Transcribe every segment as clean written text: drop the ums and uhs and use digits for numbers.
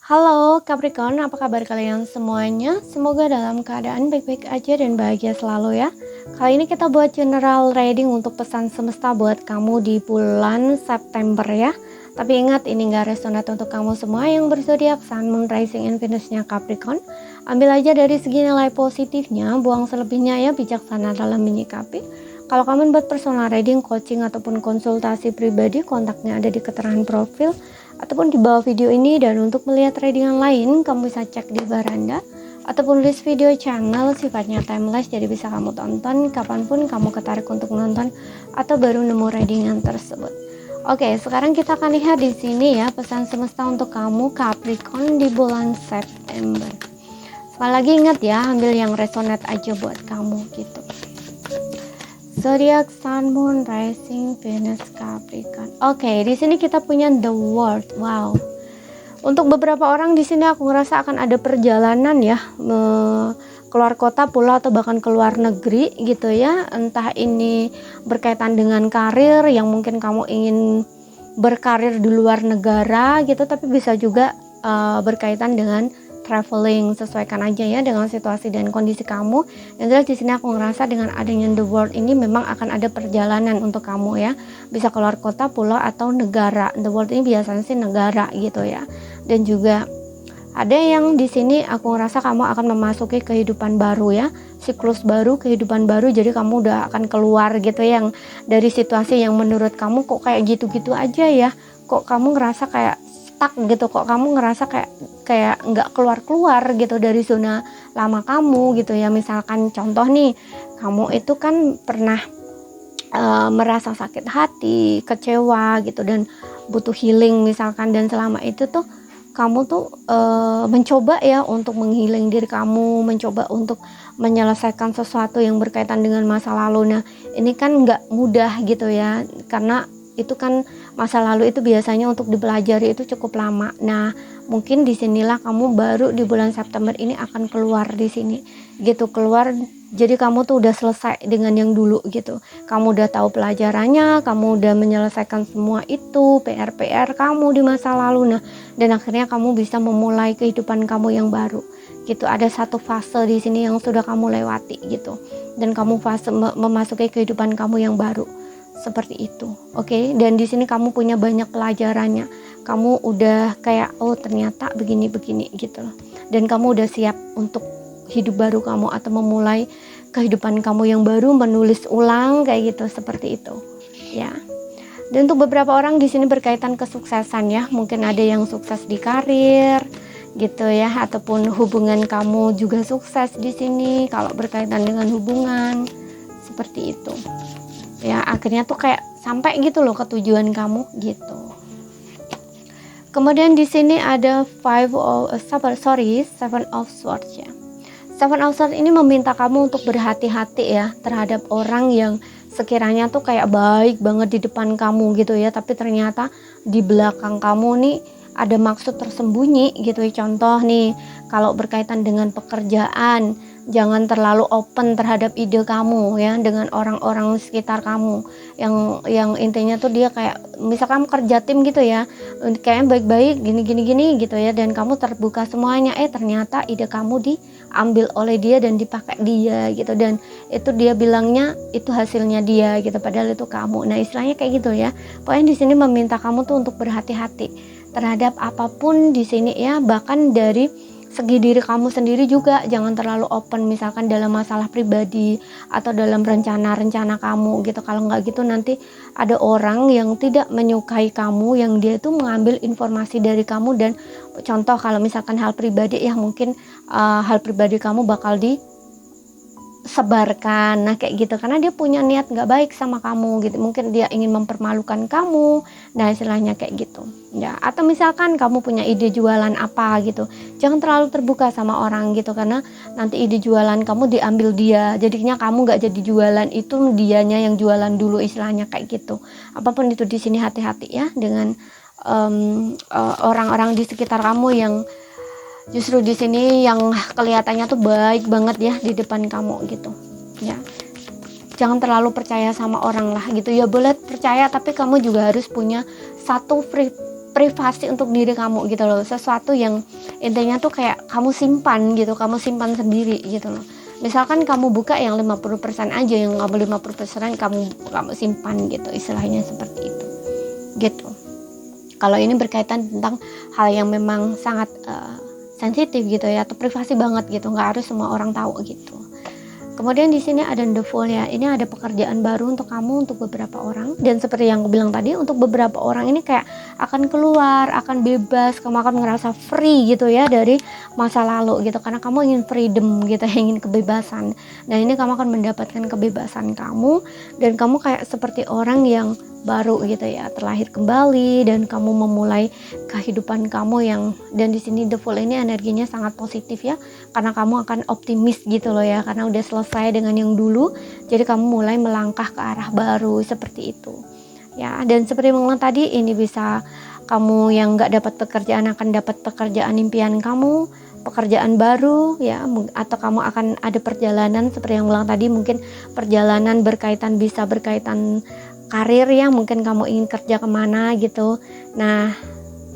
Halo Capricorn, apa kabar kalian semuanya? Semoga dalam keadaan baik-baik aja dan bahagia selalu ya. Kali ini kita buat general reading untuk pesan semesta buat kamu di bulan September ya. Tapi ingat, ini gak resonate untuk kamu semua yang berzodiak Sun, Moon, Rising, and Venus-nya Capricorn. Ambil aja dari segi nilai positifnya, buang selebihnya ya, bijaksana dalam menyikapi. Kalau kamu buat personal reading, coaching, ataupun konsultasi pribadi, kontaknya ada di keterangan profil ataupun di bawah video ini. Dan untuk melihat readingan lain, kamu bisa cek di Baranda ataupun list video channel, sifatnya timeless, jadi bisa kamu tonton kapanpun kamu ketarik untuk nonton atau baru nemu readingan tersebut. Oke, sekarang kita akan lihat di sini ya pesan semesta untuk kamu Capricorn di bulan September. Sekali lagi ingat ya, ambil yang resonate aja buat kamu gitu. Zodiac Sun, Moon, Rising, Venus, Capricorn. Oke, di sini kita punya The World. Wow. Untuk beberapa orang di sini aku ngerasa akan ada perjalanan ya, keluar kota, pulau, atau bahkan keluar negeri gitu ya. Entah ini berkaitan dengan karir yang mungkin kamu ingin berkarir di luar negara gitu, tapi bisa juga berkaitan dengan traveling. Sesuaikan aja ya dengan situasi dan kondisi kamu. Yang jelas di sini aku ngerasa dengan adanya The World ini memang akan ada perjalanan untuk kamu ya. Bisa keluar kota, pulau, atau negara. The World ini biasanya sih negara gitu ya. Dan juga ada yang di sini aku ngerasa kamu akan memasuki kehidupan baru ya. Siklus baru, kehidupan baru. Jadi kamu udah akan keluar gitu yang dari situasi yang menurut kamu kok kayak gitu-gitu aja ya. Kok kamu ngerasa kayak stuck gitu, kok kamu ngerasa kayak nggak keluar gitu dari zona lama kamu gitu ya. Misalkan contoh nih, kamu itu kan pernah merasa sakit hati, kecewa gitu dan butuh healing misalkan, dan selama itu tuh kamu tuh mencoba ya untuk menghealing diri kamu, mencoba untuk menyelesaikan sesuatu yang berkaitan dengan masa lalu. Nah ini kan nggak mudah gitu ya, karena itu kan masa lalu itu biasanya untuk dipelajari itu cukup lama. Nah, mungkin disinilah kamu baru di bulan September ini akan keluar di sini, gitu, keluar. Jadi kamu tuh udah selesai dengan yang dulu gitu. Kamu udah tahu pelajarannya, kamu udah menyelesaikan semua itu, PR kamu di masa lalu. Nah, dan akhirnya kamu bisa memulai kehidupan kamu yang baru. Gitu, ada satu fase di sini yang sudah kamu lewati gitu. Dan kamu fase memasuki kehidupan kamu yang baru. Seperti itu, oke. Dan di sini kamu punya banyak pelajarannya. Kamu udah kayak ternyata begini gitu loh. Dan kamu udah siap untuk hidup baru kamu atau memulai kehidupan kamu yang baru, menulis ulang kayak gitu, seperti itu, ya. Dan untuk beberapa orang di sini berkaitan kesuksesan ya. Mungkin ada yang sukses di karir gitu ya, ataupun hubungan kamu juga sukses di sini kalau berkaitan dengan hubungan, seperti itu. Ya, akhirnya tuh kayak sampai gitu loh ke tujuan kamu gitu. Kemudian di sini ada Seven of Swords ya. Seven of Swords ini meminta kamu untuk berhati-hati ya terhadap orang yang sekiranya tuh kayak baik banget di depan kamu gitu ya, tapi ternyata di belakang kamu nih ada maksud tersembunyi gitu ya. Contoh nih, kalau berkaitan dengan pekerjaan, jangan terlalu open terhadap ide kamu ya dengan orang-orang sekitar kamu yang intinya tuh dia kayak misalkan kerja tim gitu ya, kayaknya baik-baik gini gitu ya, dan kamu terbuka semuanya, ternyata ide kamu diambil oleh dia dan dipakai dia gitu, dan itu dia bilangnya itu hasilnya dia gitu, padahal itu kamu. Nah istilahnya kayak gitu ya. Pokoknya di sini meminta kamu tuh untuk berhati-hati terhadap apapun di sini ya, bahkan dari segi diri kamu sendiri juga jangan terlalu open, misalkan dalam masalah pribadi atau dalam rencana-rencana kamu gitu. Kalau nggak gitu nanti ada orang yang tidak menyukai kamu, yang dia itu mengambil informasi dari kamu. Dan contoh kalau misalkan hal pribadi ya, mungkin hal pribadi kamu bakal disebarkan, nah kayak gitu, karena dia punya niat nggak baik sama kamu gitu. Mungkin dia ingin mempermalukan kamu, nah istilahnya kayak gitu ya. Atau misalkan kamu punya ide jualan apa gitu, jangan terlalu terbuka sama orang gitu, karena nanti ide jualan kamu diambil dia, jadinya kamu nggak jadi jualan, itu dianya yang jualan dulu, istilahnya kayak gitu. Apapun itu di sini hati-hati ya dengan orang-orang di sekitar kamu yang justru di sini yang kelihatannya tuh baik banget ya di depan kamu gitu ya. Jangan terlalu percaya sama orang lah gitu ya. Boleh percaya, tapi kamu juga harus punya satu privasi untuk diri kamu gitu loh, sesuatu yang intinya tuh kayak kamu simpan gitu, kamu simpan sendiri gitu loh. Misalkan kamu buka yang 50% aja, yang kamu 50% kamu simpan gitu, istilahnya seperti itu gitu. Kalau ini berkaitan tentang hal yang memang sangat sensitif gitu ya, atau privasi banget gitu, nggak harus semua orang tahu gitu. Kemudian di sini ada the Fool ya, ini ada pekerjaan baru untuk kamu, untuk beberapa orang. Dan seperti yang aku bilang tadi, untuk beberapa orang ini kayak akan keluar, akan bebas, kamu akan ngerasa free gitu ya dari masa lalu gitu, karena kamu ingin freedom gitu, ingin kebebasan. Nah ini kamu akan mendapatkan kebebasan kamu, dan kamu kayak seperti orang yang baru gitu ya, terlahir kembali, dan kamu memulai kehidupan kamu yang, dan di sini the Fool ini energinya sangat positif ya, karena kamu akan optimis gitu loh ya, karena udah selesai dengan yang dulu, jadi kamu mulai melangkah ke arah baru seperti itu ya. Dan seperti yang bilang tadi, ini bisa kamu yang nggak dapat pekerjaan akan dapat pekerjaan impian kamu, pekerjaan baru ya, atau kamu akan ada perjalanan seperti yang bilang tadi, mungkin perjalanan bisa berkaitan karir ya, mungkin kamu ingin kerja kemana gitu. Nah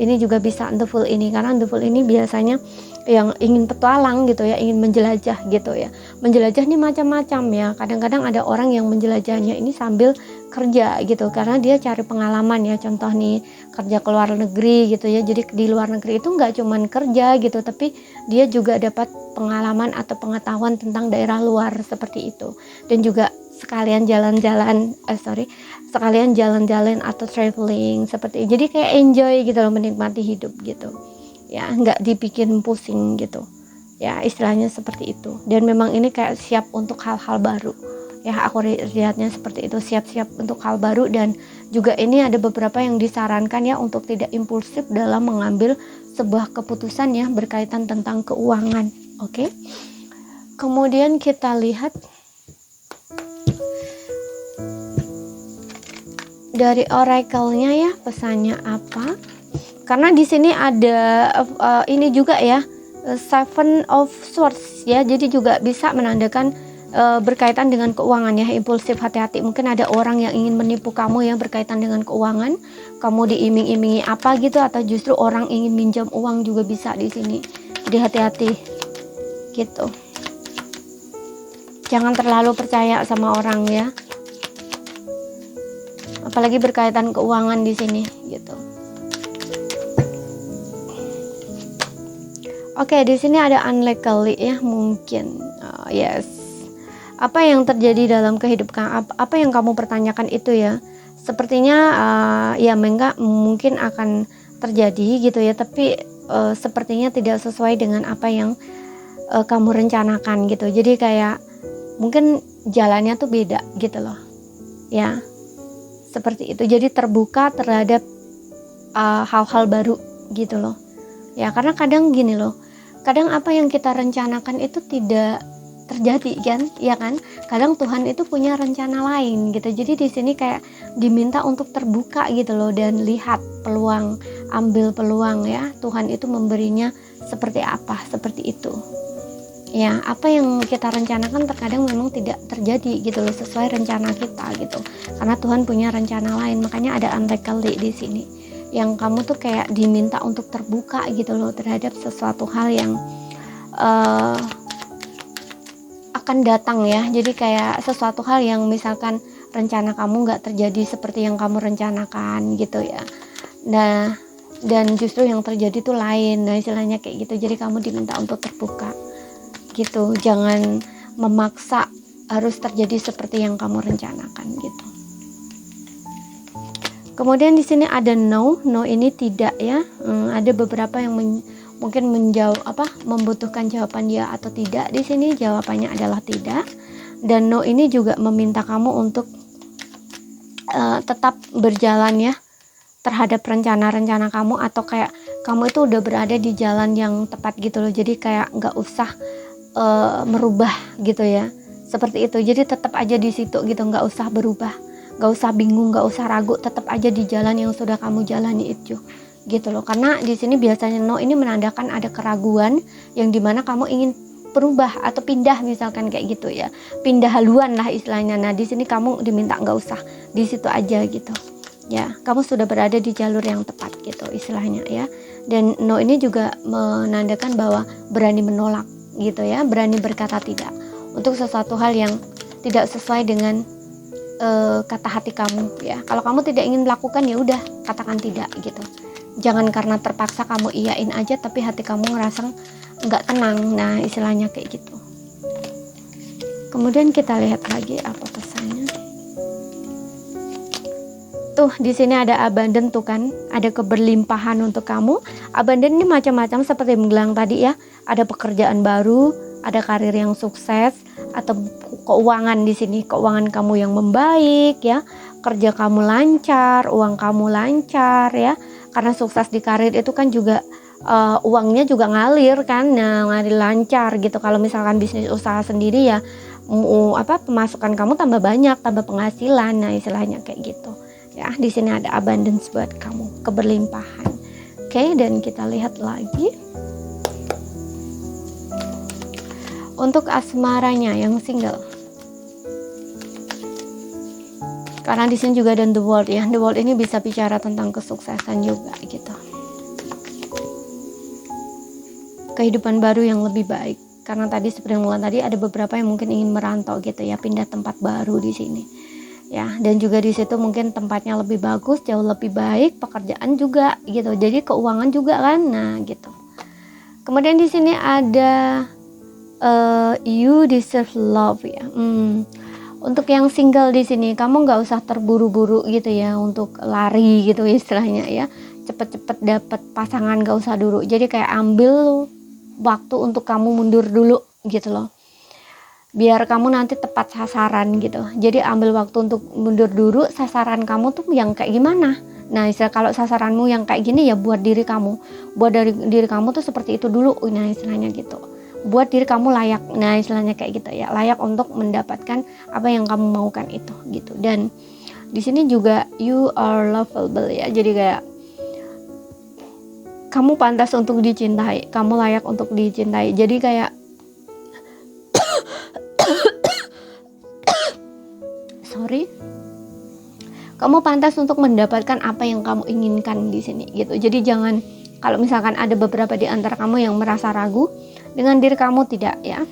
ini juga bisa the Fool ini, karena the Fool ini biasanya yang ingin petualang gitu ya, ingin menjelajah gitu ya. Menjelajah nih macam-macam ya, kadang-kadang ada orang yang menjelajahnya ini sambil kerja gitu, karena dia cari pengalaman ya. Contoh nih, kerja ke luar negeri gitu ya, jadi di luar negeri itu nggak cuman kerja gitu, tapi dia juga dapat pengalaman atau pengetahuan tentang daerah luar seperti itu. Dan juga sekalian jalan-jalan atau traveling seperti itu. Jadi kayak enjoy gitu loh, menikmati hidup gitu ya, nggak dibikin pusing gitu ya, istilahnya seperti itu. Dan memang ini kayak siap untuk hal-hal baru ya, aku lihatnya seperti itu, siap-siap untuk hal baru. Dan juga ini ada beberapa yang disarankan ya untuk tidak impulsif dalam mengambil sebuah keputusan ya berkaitan tentang keuangan. Oke. Kemudian kita lihat dari oracle-nya ya, pesannya apa? Karena di sini ada ini juga ya, Seven of Swords ya, jadi juga bisa menandakan berkaitan dengan keuangan ya, impulsif, hati-hati. Mungkin ada orang yang ingin menipu kamu yang berkaitan dengan keuangan, kamu diiming-imingi apa gitu, atau justru orang ingin minjam uang juga bisa di sini. Jadi hati-hati gitu. Jangan terlalu percaya sama orang ya, apalagi berkaitan keuangan di sini gitu. Oke, di sini ada unlikely ya, mungkin yes. Apa yang terjadi dalam kehidupan, apa yang kamu pertanyakan itu ya, sepertinya ya mungkin akan terjadi gitu ya, tapi sepertinya tidak sesuai dengan apa yang kamu rencanakan gitu. Jadi kayak mungkin jalannya tuh beda gitu loh ya, seperti itu. Jadi terbuka terhadap hal-hal baru gitu loh ya, karena kadang gini loh, kadang apa yang kita rencanakan itu tidak terjadi kan, ya kan? Kadang Tuhan itu punya rencana lain gitu. Jadi di sini kayak diminta untuk terbuka gitu loh, dan lihat peluang, ambil peluang ya. Tuhan itu memberinya seperti apa, seperti itu. Ya, apa yang kita rencanakan terkadang memang tidak terjadi gitu loh, sesuai rencana kita gitu. Karena Tuhan punya rencana lain, makanya ada unlikely di sini. Yang kamu tuh kayak diminta untuk terbuka gitu loh terhadap sesuatu hal yang akan datang ya. Jadi kayak sesuatu hal yang misalkan rencana kamu nggak terjadi seperti yang kamu rencanakan gitu ya. Nah, dan justru yang terjadi tuh lain. Nah, istilahnya kayak gitu. Jadi kamu diminta untuk terbuka gitu. Jangan memaksa harus terjadi seperti yang kamu rencanakan gitu. Kemudian di sini ada no ini tidak ya. Ada beberapa yang mungkin membutuhkan jawaban ya atau tidak. Di sini jawabannya adalah tidak. Dan no ini juga meminta kamu untuk tetap berjalan ya terhadap rencana-rencana kamu, atau kayak kamu itu udah berada di jalan yang tepat gitu loh. Jadi kayak nggak usah merubah gitu ya, seperti itu. Jadi tetap aja di situ gitu, nggak usah berubah, nggak usah bingung, nggak usah ragu, tetap aja di jalan yang sudah kamu jalani itu gitu loh. Karena di sini biasanya no ini menandakan ada keraguan yang dimana kamu ingin berubah atau pindah, misalkan kayak gitu ya, pindah haluan lah istilahnya. Nah di sini kamu diminta nggak usah, di situ aja gitu Ya, kamu sudah berada di jalur yang tepat gitu istilahnya ya. Dan no ini juga menandakan bahwa berani menolak gitu ya, berani berkata tidak untuk sesuatu hal yang tidak sesuai dengan kata hati kamu ya. Kalau kamu tidak ingin melakukan, ya udah katakan tidak gitu. Jangan karena terpaksa kamu iyain aja tapi hati kamu ngerasa nggak tenang. Nah, istilahnya kayak gitu. Kemudian kita lihat lagi apa pesannya. Tuh di sini ada abundant tuh kan, ada keberlimpahan untuk kamu. Abundant ini macam-macam seperti bilang tadi ya. Ada pekerjaan baru, ada karir yang sukses, atau keuangan di sini, keuangan kamu yang membaik ya. Kerja kamu lancar, uang kamu lancar ya. Karena sukses di karir itu kan juga uangnya juga ngalir kan. Nah, ngalir lancar gitu. Kalau misalkan bisnis usaha sendiri ya pemasukan kamu tambah banyak, tambah penghasilan. Nah, istilahnya kayak gitu. Ya, di sini ada abundance buat kamu, keberlimpahan. Oke, dan kita lihat lagi untuk asmaranya yang single. Karena di sini juga ada the world ya. The world ini bisa bicara tentang kesuksesan juga gitu. Kehidupan baru yang lebih baik. Karena tadi seperti yang tadi ada beberapa yang mungkin ingin merantau gitu ya, pindah tempat baru di sini. Ya, dan juga di situ mungkin tempatnya lebih bagus, jauh lebih baik, pekerjaan juga gitu. Jadi keuangan juga kan. Nah, gitu. Kemudian di sini ada you deserve love ya. Untuk yang single di sini, kamu nggak usah terburu-buru gitu ya untuk lari gitu istilahnya ya. Cepet-cepet dapat pasangan, nggak usah dulu. Jadi kayak ambil waktu untuk kamu mundur dulu gitu loh. Biar kamu nanti tepat sasaran gitu. Jadi ambil waktu untuk mundur dulu, sasaran kamu tuh yang kayak gimana. Nah, istilah kalau sasaranmu yang kayak gini ya buat diri kamu. Buat dari diri kamu tuh seperti itu dulu. Nah, istilahnya gitu. Buat diri kamu layak. Nah, istilahnya kayak gitu ya. Layak untuk mendapatkan apa yang kamu maukan itu gitu. Dan di sini juga you are lovable ya. Jadi kayak kamu pantas untuk dicintai. Kamu layak untuk dicintai. Jadi kayak kamu pantas untuk mendapatkan apa yang kamu inginkan di sini gitu. Jadi jangan, kalau misalkan ada beberapa di antara kamu yang merasa ragu dengan diri kamu, tidak ya.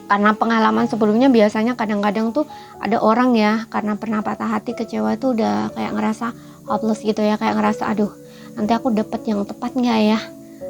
Karena pengalaman sebelumnya biasanya kadang-kadang tuh ada orang ya, karena pernah patah hati, kecewa tuh udah kayak ngerasa hopeless gitu ya, kayak ngerasa aduh nanti aku dapet yang tepat nggak ya,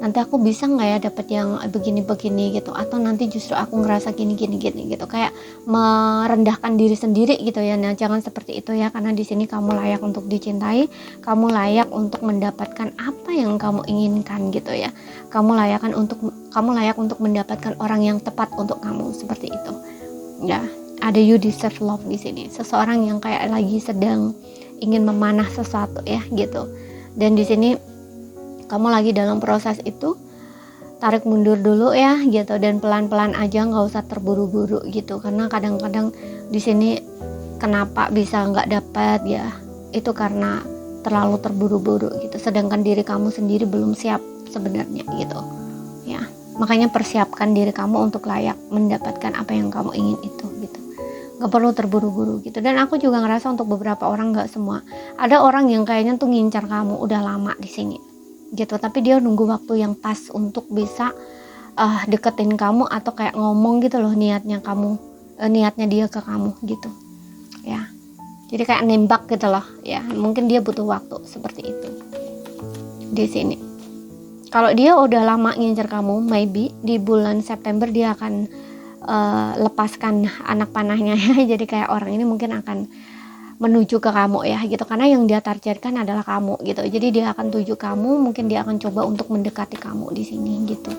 nanti aku bisa nggak ya dapet yang begini-begini gitu, atau nanti justru aku ngerasa gini-gini gitu, kayak merendahkan diri sendiri gitu ya. Nah, jangan seperti itu ya, karena di sini kamu layak untuk dicintai, kamu layak untuk mendapatkan apa yang kamu inginkan gitu ya. Kamu layak untuk mendapatkan orang yang tepat untuk kamu, seperti itu. Ya, ada you deserve love di sini. Seseorang yang kayak lagi sedang ingin memanah sesuatu ya gitu. Dan di sini kamu lagi dalam proses itu, tarik mundur dulu ya gitu, dan pelan-pelan aja, nggak usah terburu-buru gitu. Karena kadang-kadang di sini kenapa bisa nggak dapat ya, itu karena terlalu terburu-buru gitu. Sedangkan diri kamu sendiri belum siap sebenarnya gitu ya. Makanya persiapkan diri kamu untuk layak mendapatkan apa yang kamu ingin itu gitu. Nggak perlu terburu-buru gitu. Dan aku juga ngerasa untuk beberapa orang, nggak semua, ada orang yang kayaknya tuh ngincar kamu udah lama di sini gitu, tapi dia nunggu waktu yang pas untuk bisa deketin kamu atau kayak ngomong gitu loh niatnya dia ke kamu gitu ya. Jadi kayak nembak gitu loh ya, mungkin dia butuh waktu seperti itu di sini. Kalau dia udah lama ngincer kamu, maybe di bulan September dia akan lepaskan anak panahnya ya. Jadi kayak orang ini mungkin akan menuju ke kamu ya gitu, karena yang dia targetkan adalah kamu gitu. Jadi dia akan tuju kamu, mungkin dia akan coba untuk mendekati kamu di sini gitu.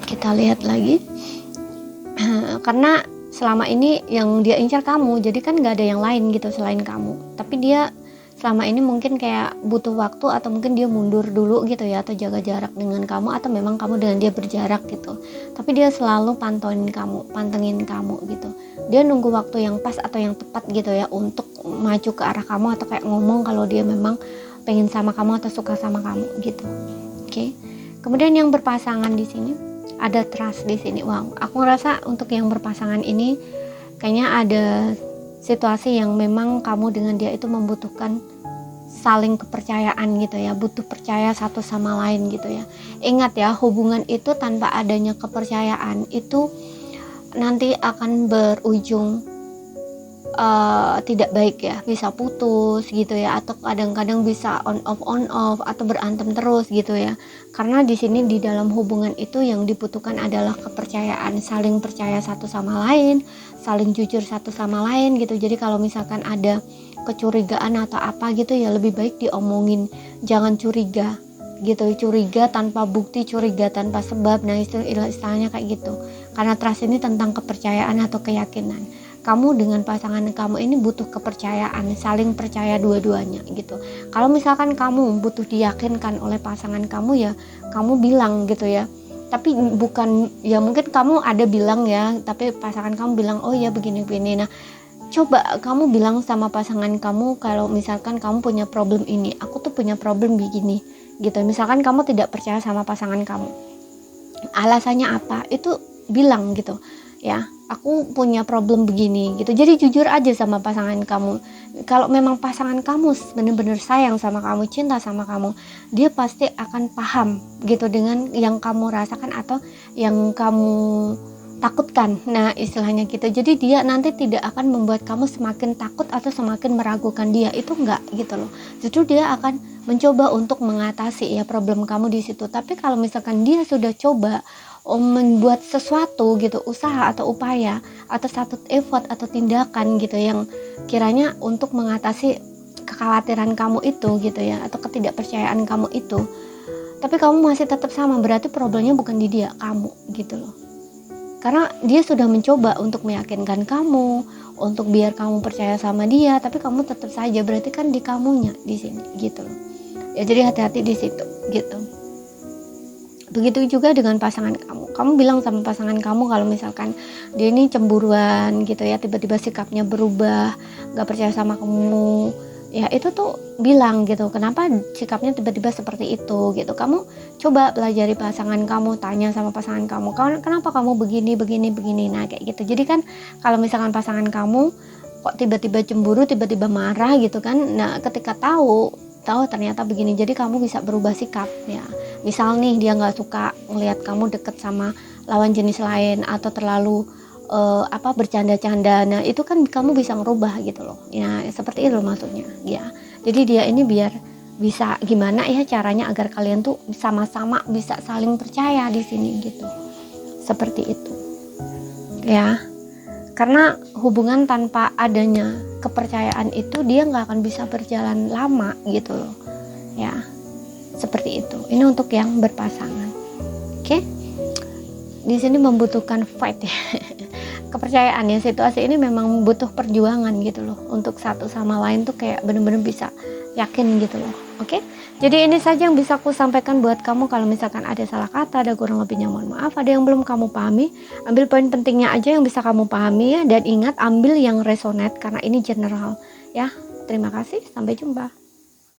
Kita lihat lagi. Karena selama ini yang dia incar kamu, jadi kan gak ada yang lain gitu selain kamu. Tapi dia selama ini mungkin kayak butuh waktu, atau mungkin dia mundur dulu gitu ya, atau jaga jarak dengan kamu, atau memang kamu dengan dia berjarak gitu. Tapi dia selalu pantengin kamu gitu. Dia nunggu waktu yang pas atau yang tepat gitu ya untuk maju ke arah kamu, atau kayak ngomong kalau dia memang pengen sama kamu atau suka sama kamu gitu. Oke. Kemudian yang berpasangan di sini ada trust di sini. Wow, aku ngerasa untuk yang berpasangan ini kayaknya ada situasi yang memang kamu dengan dia itu membutuhkan saling kepercayaan gitu ya, butuh percaya satu sama lain gitu ya. Ingat ya, hubungan itu tanpa adanya kepercayaan itu nanti akan berujung tidak baik ya, bisa putus gitu ya, atau kadang-kadang bisa on off atau berantem terus gitu ya. Karena di sini di dalam hubungan itu yang dibutuhkan adalah kepercayaan, saling percaya satu sama lain, saling jujur satu sama lain gitu. Jadi kalau misalkan ada kecurigaan atau apa gitu ya, lebih baik diomongin, jangan curiga gitu, curiga tanpa bukti, curiga tanpa sebab. Nah itu istilahnya kayak gitu, karena trust ini tentang kepercayaan atau keyakinan. Kamu dengan pasangan kamu ini butuh kepercayaan, saling percaya dua-duanya gitu. Kalau misalkan kamu butuh diyakinkan oleh pasangan kamu ya, kamu bilang gitu ya. Tapi bukan ya, mungkin kamu ada bilang ya, tapi pasangan kamu bilang oh ya begini-begini. Nah, coba kamu bilang sama pasangan kamu kalau misalkan kamu punya problem ini, aku tuh punya problem begini gitu. Misalkan kamu tidak percaya sama pasangan kamu, alasannya apa, itu bilang gitu ya, aku punya problem begini gitu. Jadi jujur aja sama pasangan kamu. Kalau memang pasangan kamu benar-benar sayang sama kamu, cinta sama kamu, dia pasti akan paham gitu dengan yang kamu rasakan atau yang kamu takutkan. Nah istilahnya gitu. Jadi dia nanti tidak akan membuat kamu semakin takut atau semakin meragukan dia, itu enggak gitu loh. Justru dia akan mencoba untuk mengatasi ya problem kamu di situ. Tapi kalau misalkan dia sudah coba membuat sesuatu gitu, usaha atau upaya atau satu effort atau tindakan gitu yang kiranya untuk mengatasi kekhawatiran kamu itu gitu ya, atau ketidakpercayaan kamu itu, tapi kamu masih tetap sama, berarti problemnya bukan di dia, kamu gitu loh. Karena dia sudah mencoba untuk meyakinkan kamu, untuk biar kamu percaya sama dia, tapi kamu tetap saja, berarti kan di kamunya di sini gitu loh. Ya jadi hati-hati di situ gitu. Begitu juga dengan pasangan kamu. Kamu bilang sama pasangan kamu kalau misalkan dia ini cemburuan gitu ya, tiba-tiba sikapnya berubah, gak percaya sama kamu, ya itu tuh bilang gitu, kenapa sikapnya tiba-tiba seperti itu gitu. Kamu coba pelajari pasangan kamu, tanya sama pasangan kamu, kenapa kamu begini. Nah kayak gitu. Jadi kan kalau misalkan pasangan kamu kok tiba-tiba cemburu, tiba-tiba marah gitu kan, nah ketika tahu ternyata begini, jadi kamu bisa berubah sikap ya. Misal nih dia nggak suka ngelihat kamu deket sama lawan jenis lain atau terlalu bercanda-canda, nah itu kan kamu bisa ngerubah gitu loh ya, seperti itu maksudnya ya. Jadi dia ini biar bisa gimana ya caranya agar kalian tuh sama-sama bisa saling percaya di sini gitu, seperti itu ya. Karena hubungan tanpa adanya kepercayaan itu dia nggak akan bisa berjalan lama gitu loh ya, seperti itu. Ini untuk yang berpasangan. Oke, di sini membutuhkan fight ya. Kepercayaan ya, situasi ini memang butuh perjuangan gitu loh, untuk satu sama lain tuh kayak bener-bener bisa yakin gitu loh. Oke, jadi ini saja yang bisa aku sampaikan buat kamu. Kalau misalkan ada salah kata, ada kurang lebihnya mohon maaf. Ada yang belum kamu pahami, ambil poin pentingnya aja yang bisa kamu pahami ya, dan ingat ambil yang resonate karena ini general ya. Terima kasih, sampai jumpa.